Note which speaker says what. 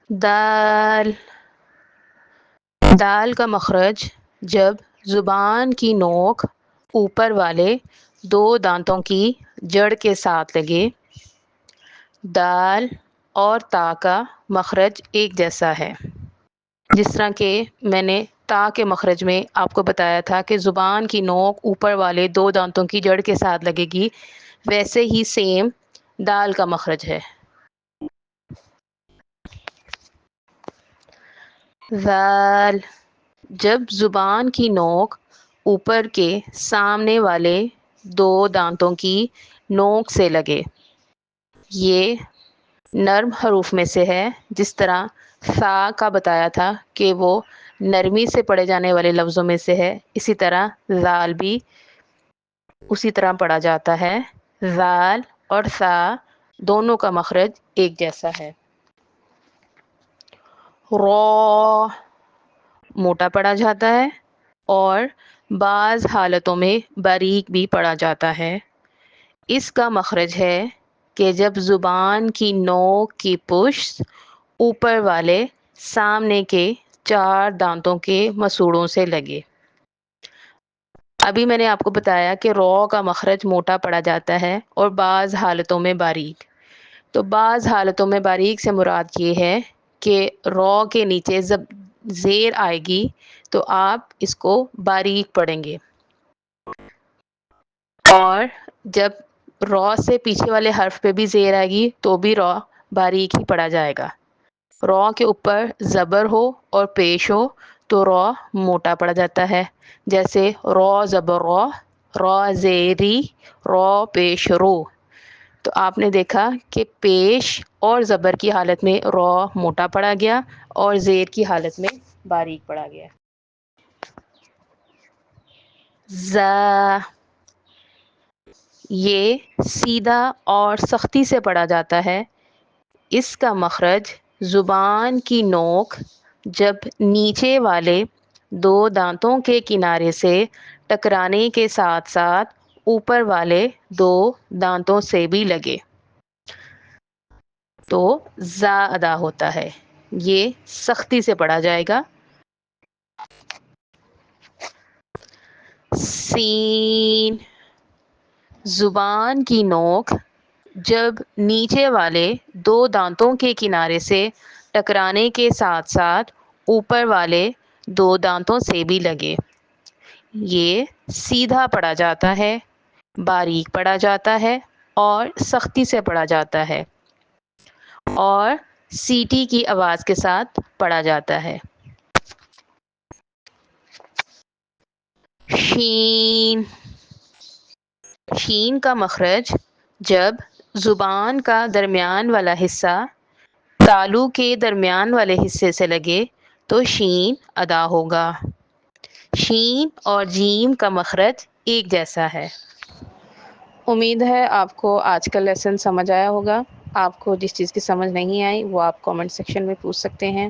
Speaker 1: دال دال کا مخرج جب زبان کی نوک اوپر والے دو دانتوں کی جڑ کے ساتھ لگے۔ دال اور تا کا مخرج ایک جیسا ہے، جس طرح کہ میں نے تا کے مخرج میں آپ کو بتایا تھا کہ زبان کی نوک اوپر والے دو دانتوں کی جڑ کے ساتھ لگے گی، ویسے ہی سیم دال کا مخرج ہے۔ ذال جب زبان کی نوک اوپر کے سامنے والے دو دانتوں کی نوک سے لگے۔ یہ نرم حروف میں سے ہے، جس طرح سا کا بتایا تھا کہ وہ نرمی سے پڑھے جانے والے لفظوں میں سے ہے، اسی طرح ذال بھی اسی طرح پڑھا جاتا ہے۔ ذال اور سا دونوں کا مخرج ایک جیسا ہے۔ را موٹا پڑھا جاتا ہے اور بعض حالتوں میں باریک بھی پڑھا جاتا ہے۔ اس کا مخرج ہے کہ جب زبان کی نوک کی پشت اوپر والے سامنے کے چار دانتوں کے مسوڑوں سے لگے۔ ابھی میں نے آپ کو بتایا کہ را کا مخرج موٹا پڑھا جاتا ہے اور بعض حالتوں میں باریک۔ تو بعض حالتوں میں باریک سے مراد یہ ہے کہ را کے نیچے جب زیر آئے گی تو آپ اس کو باریک پڑھیں گے، اور جب را سے پیچھے والے حرف پہ بھی زیر آئے گی تو بھی را باریک ہی پڑھا جائے گا۔ را کے اوپر زبر ہو اور پیش ہو تو را موٹا پڑھا جاتا ہے، جیسے را زبر را، را زیری، را پیش رو۔ تو آپ نے دیکھا کہ پیش اور زبر کی حالت میں را موٹا پڑھا گیا اور زیر کی حالت میں باریک پڑھا گیا۔ زا یہ سیدھا اور سختی سے پڑھا جاتا ہے۔ اس کا مخرج زبان کی نوک جب نیچے والے دو دانتوں کے کنارے سے ٹکرانے کے ساتھ ساتھ اوپر والے دو دانتوں سے بھی لگے تو زا ادا ہوتا ہے۔ یہ سختی سے پڑھا جائے گا۔ سین زبان کی نوک جب نیچے والے دو دانتوں کے کنارے سے ٹکرانے کے ساتھ ساتھ اوپر والے دو دانتوں سے بھی لگے۔ یہ سیدھا پڑھا جاتا ہے، باریک پڑھا جاتا ہے اور سختی سے پڑھا جاتا ہے، اور سیٹی کی آواز کے ساتھ پڑھا جاتا ہے۔ شین شین کا مخرج جب زبان کا درمیان والا حصہ تالو کے درمیان والے حصے سے لگے تو شین ادا ہوگا۔ شین اور جیم کا مخرج ایک جیسا ہے۔ امید ہے آپ کو آج کا لیسن سمجھ آیا ہوگا۔ آپ کو جس چیز کی سمجھ نہیں آئی وہ آپ کامنٹ سیکشن میں پوچھ سکتے ہیں۔